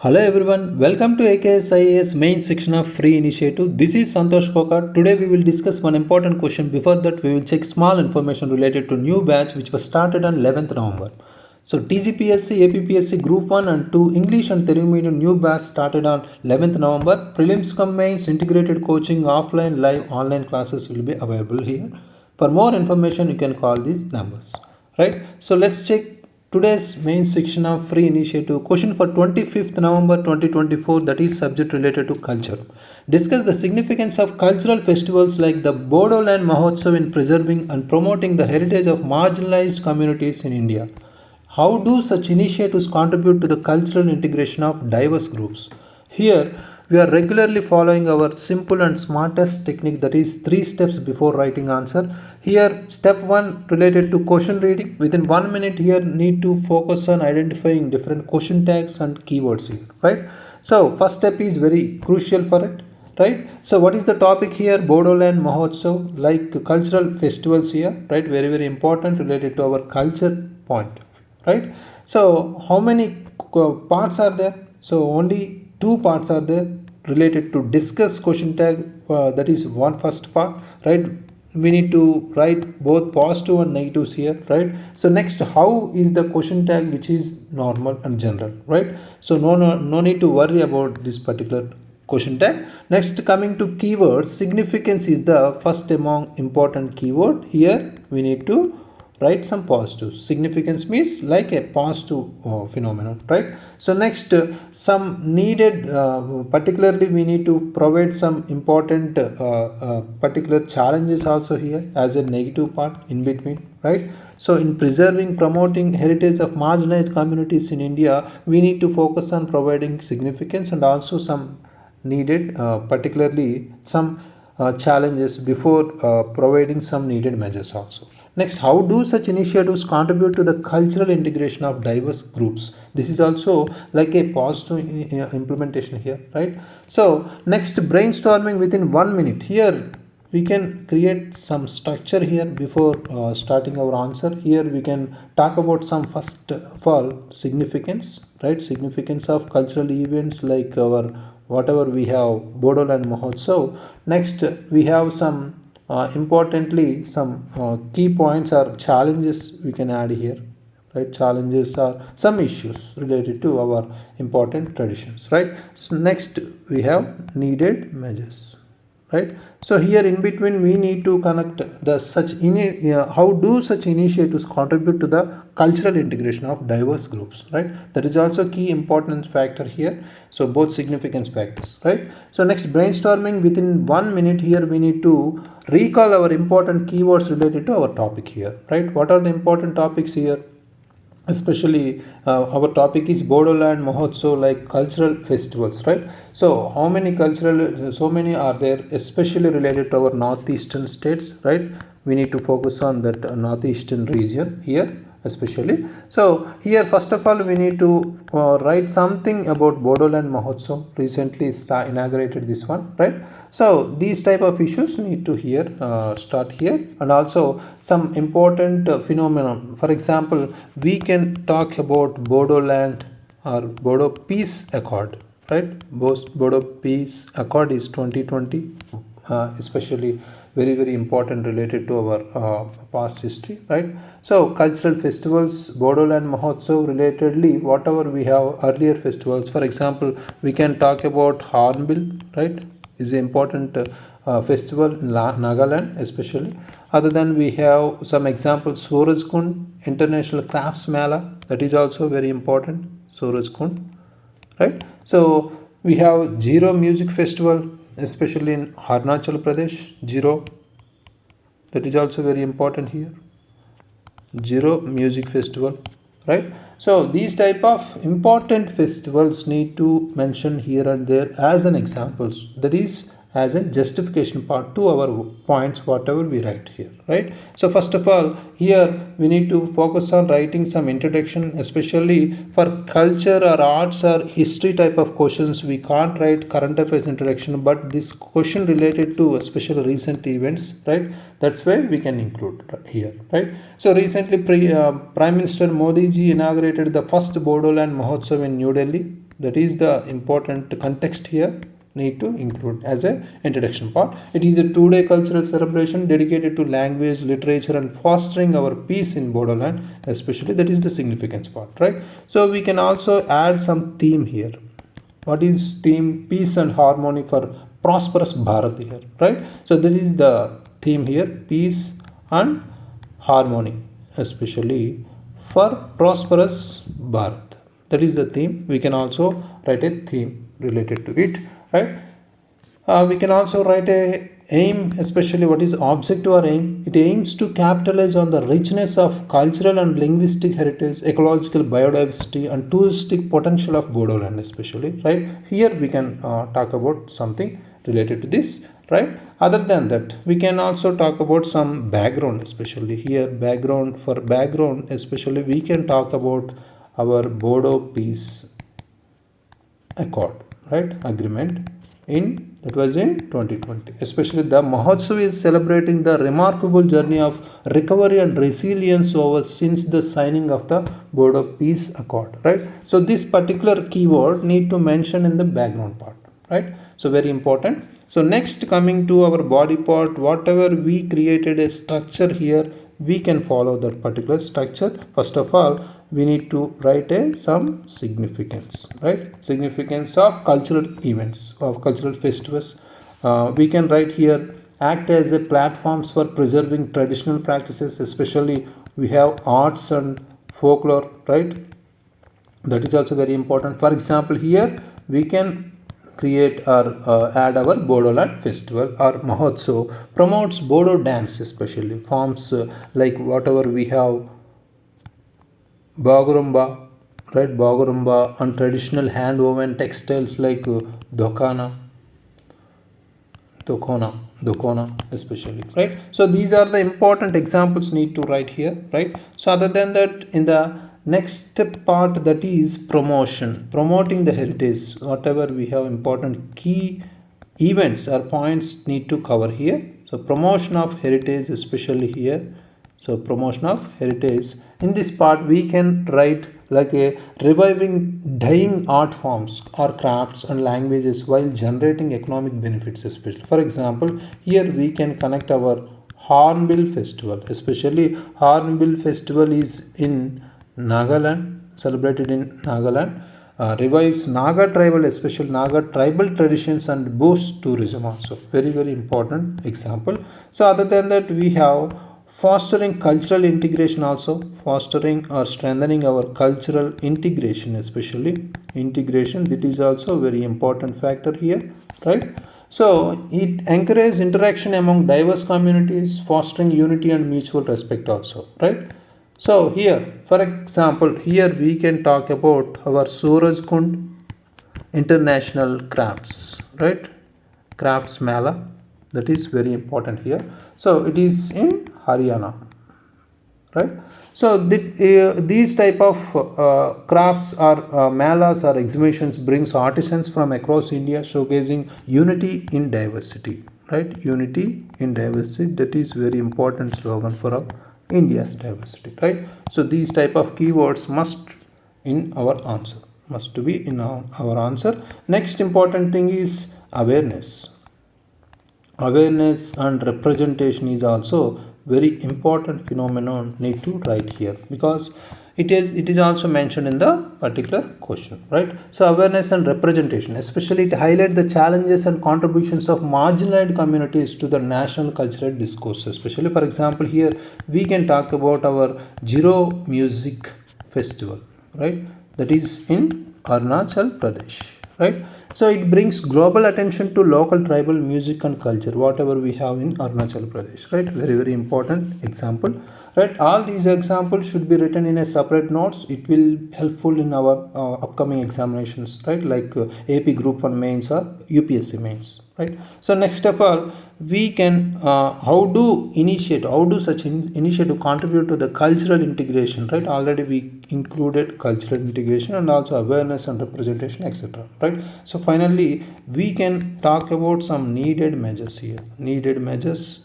Hello everyone, welcome to AKS IAS main section of free initiative. This is Santosh Kokar. Today we will discuss one important question. Before that we will check small information related to new batch which was started on 11th November. So tspsc, APPSC Group 1 and 2 English and Telugu medium new batch started on 11th November. Prelims combines integrated coaching, offline, live, online classes will be available here. For more information you can call these numbers. Right? So let's check today's main section of free initiative. Question for 25th November 2024, that is subject related to culture. Discuss the significance of cultural festivals like the Bodoland Mahotsav in preserving and promoting the heritage of marginalized communities in India. How do such initiatives contribute to the cultural integration of diverse groups? Here, we are regularly following our simple and smartest technique, that is 3 steps before writing answer. Here, step 1 related to question reading. Within 1 minute here need to focus on identifying different question tags and keywords here, right? So, first step is very crucial for it, right? So, what is the topic here? Bodoland Mahotsav, like cultural festivals here, right? Very, very important related to our culture point, right? So, how many parts are there? So, only 2 parts are there related to discuss question tag, that is one first part, right? We need to write both positive and negatives here, right? So next, how is the question tag, which is normal and general, right? So no need to worry about this particular question tag. Next, coming to keywords, significance is the first among important keyword. Here we need to write some positive. Significance means like a positive phenomenon, right? So next, some needed, particularly we need to provide some important particular challenges also here as a negative part in between, right? So in preserving, promoting heritage of marginalized communities in India, we need to focus on providing significance and also some needed, particularly some challenges before providing some needed measures also. Next, how do such initiatives contribute to the cultural integration of diverse groups? This is also like a positive implementation here, right? So next, brainstorming within 1 minute. Here we can create some structure here before starting our answer. Here we can talk about some first of all significance, right? Significance of cultural events like our whatever we have Bodoland Mahotsav. Next, we have some importantly some key points or challenges we can add here, right? Challenges are some issues related to our important traditions, right? So next we have needed measures, right? So here in between we need to connect the how do such initiatives contribute to the cultural integration of diverse groups, right? That is also key important factor here. So both significance factors, right? So next, brainstorming within 1 minute. Here we need to recall our important keywords related to our topic here, right? What are the important topics here? Especially our topic is Bodoland Mahotsav, like cultural festivals, right? So how many cultural, so many are there, especially related to our northeastern states, right? We need to focus on that northeastern region here especially. So here first of all we need to write something about Bodoland Mahotsav, recently inaugurated this one, right? So these type of issues need to here start here, and also some important phenomenon. For example, we can talk about Bodoland or Bodo Peace Accord, right? Bodo Peace Accord is 2020, especially very important related to our past history, right? So cultural festivals, Bodoland Mahotsav, relatedly whatever we have earlier festivals. For example, we can talk about Hornbill, right? Is an important festival in Nagaland especially. Other than, we have some examples, Surajkund International Crafts Mela, that is also very important, Surajkund, right? So we have Zero Music Festival, especially in Arunachal Pradesh, Zero, that is also very important here, Zero Music Festival, right? So these type of important festivals need to mention here and there as an examples, that is as a justification part to our points whatever we write here, right? So first of all, here we need to focus on writing some introduction, especially for culture or arts or history type of questions. We can't write current affairs introduction, but this question related to especially recent events, right? That's why we can include here, right? So recently Prime Minister Modi ji inaugurated the first Bodoland Mahotsav in New Delhi. That is the important context here need to include as a introduction part. It is a 2-day cultural celebration dedicated to language, literature and fostering our peace in Bodoland, especially. That is the significance part, right? So we can also add some theme here. What is theme? Peace and harmony for prosperous Bharat here, right? So that is the theme here, peace and harmony, especially for prosperous Bharat. That is the theme. We can also write a theme related to it, right? We can also write a aim, especially what is objective or aim. It aims to capitalize on the richness of cultural and linguistic heritage, ecological biodiversity and touristic potential of Bodoland, especially, right? Here we can talk about something related to this, right? Other than that, we can also talk about some background, especially here. Background especially, we can talk about our Bodo Peace Accord, right? Agreement that was in 2020. Especially the Mahotsav is celebrating the remarkable journey of recovery and resilience over since the signing of the Bodo Peace Accord, right? So this particular keyword need to mention in the background part, right? So very important. So next, coming to our body part, whatever we created a structure here, we can follow that particular structure. First of all, we need to write some significance, right? Significance of cultural events, of cultural festivals. We can write here, act as a platforms for preserving traditional practices, especially we have arts and folklore, right? That is also very important. For example, here we can create or add our Bodoland festival or Mahotsav, promotes Bodo dance, especially forms like whatever we have Bagurumba, right? Bagurumba and traditional hand woven textiles like Dokona, especially, right? So these are the important examples need to write here, right? So other than that, in the next part, that is promoting the heritage. Whatever we have important key events or points need to cover here. So promotion of heritage, especially here. So promotion of heritage. In this part, we can write like a reviving dying art forms or crafts and languages while generating economic benefits, especially. For example, here we can connect our Hornbill Festival, especially Hornbill Festival is in Nagaland, celebrated in Nagaland, revives Naga tribal, especially Naga tribal traditions and boosts tourism also. Very, very important example. So other than that, we have fostering cultural integration also, fostering or strengthening our cultural integration, especially integration. That is also a very important factor here, right? So it encourages interaction among diverse communities, fostering unity and mutual respect also, right? So here, for example, here we can talk about our Suraj Kund International Crafts, right? Crafts Mela, that is very important here. So it is in Haryana, right? So these type of crafts or melas or exhibitions brings artisans from across India, showcasing unity in diversity, right? Unity in diversity, that is very important slogan for India's diversity, right? So these type of keywords must in our answer, must to be in our answer. Next important thing is awareness. Awareness and representation is also very important phenomenon need to write here, because it is also mentioned in the particular question, right? So awareness and representation, especially it highlight the challenges and contributions of marginalized communities to the national cultural discourse, especially. For example, here we can talk about our Zero Music Festival, right? That is in Arunachal Pradesh, right? So it brings global attention to local tribal music and culture, whatever we have in Arunachal Pradesh, right? Very, very important example, right? All these examples should be written in a separate notes. It will helpful in our upcoming examinations, right? Like AP Group 1 mains or UPSC mains, right? So next of all, we can how do such initiative contribute to the cultural integration, right? Already we included cultural integration and also awareness and representation, etc., right? So finally we can talk about some needed measures here,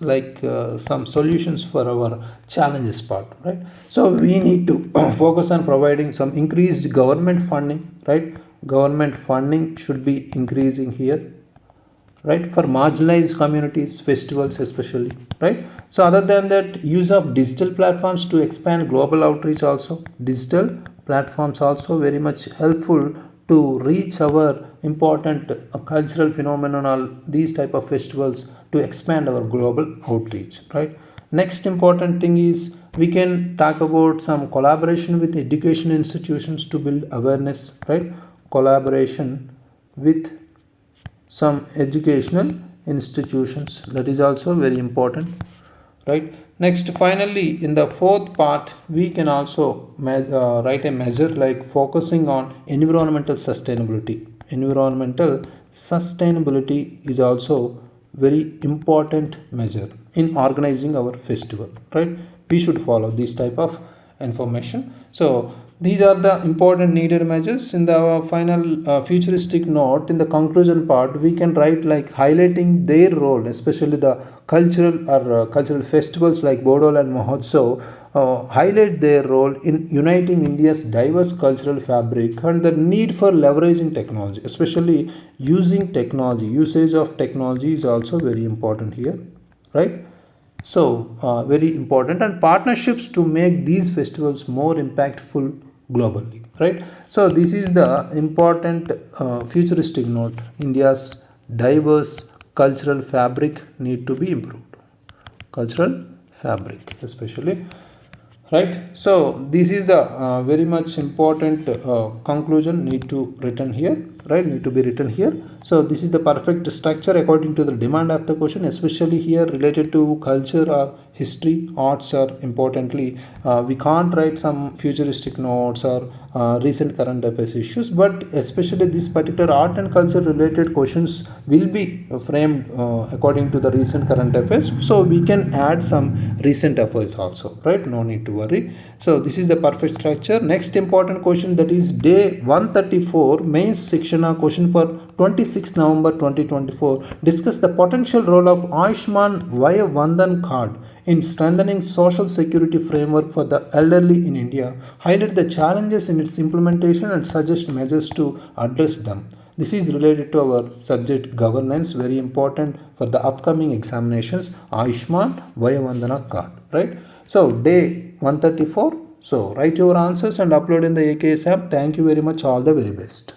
like some solutions for our challenges part, right? So we need to focus on providing some increased government funding, right? government funding should be increasing here, right, for marginalized communities, festivals especially, right. So other than that, use of digital platforms to expand global outreach also. Digital platforms also very much helpful to reach our important cultural phenomenon, these type of festivals, to expand our global outreach, right. Next important thing is we can talk about some collaboration with education institutions to build awareness, right. Collaboration with some educational institutions, that is also very important, right. Next, finally, in the fourth part, we can also write a measure like focusing on environmental sustainability. Environmental sustainability is also very important measure in organizing our festival, right. We should follow this type of information. So these are the important needed measures. In the final futuristic note, in the conclusion part, we can write like highlighting their role, especially the cultural festivals like Bodol and Mahotsav, highlight their role in uniting India's diverse cultural fabric and the need for leveraging technology, especially using technology. Usage of technology is also very important here, right. So, very important, and partnerships to make these festivals more impactful globally, right? So, this is the important futuristic note. India's diverse cultural fabric need to be improved. Cultural fabric, especially, right. So this is the very much important conclusion need to written here, right, need to be written here. So this is the perfect structure according to the demand of the question, especially here related to culture or history, arts, or importantly we can't write some futuristic notes or recent current affairs issues, but especially this particular art and culture related questions will be framed according to the recent current affairs, so we can add some recent affairs also, right, no need to worry. So this is the perfect structure. Next important question, that is day 134 mains Shikshna question for 26 November 2024, discuss the potential role of Ayushman Vaya Vandan card in strengthening social security framework for the elderly in India, highlight the challenges in its implementation and suggest measures to address them. This is related to our subject governance, very important for the upcoming examinations, Ayushman Vaya Vandana card, right. So day 134, so write your answers and upload in the AKS app. Thank you very much, all the very best.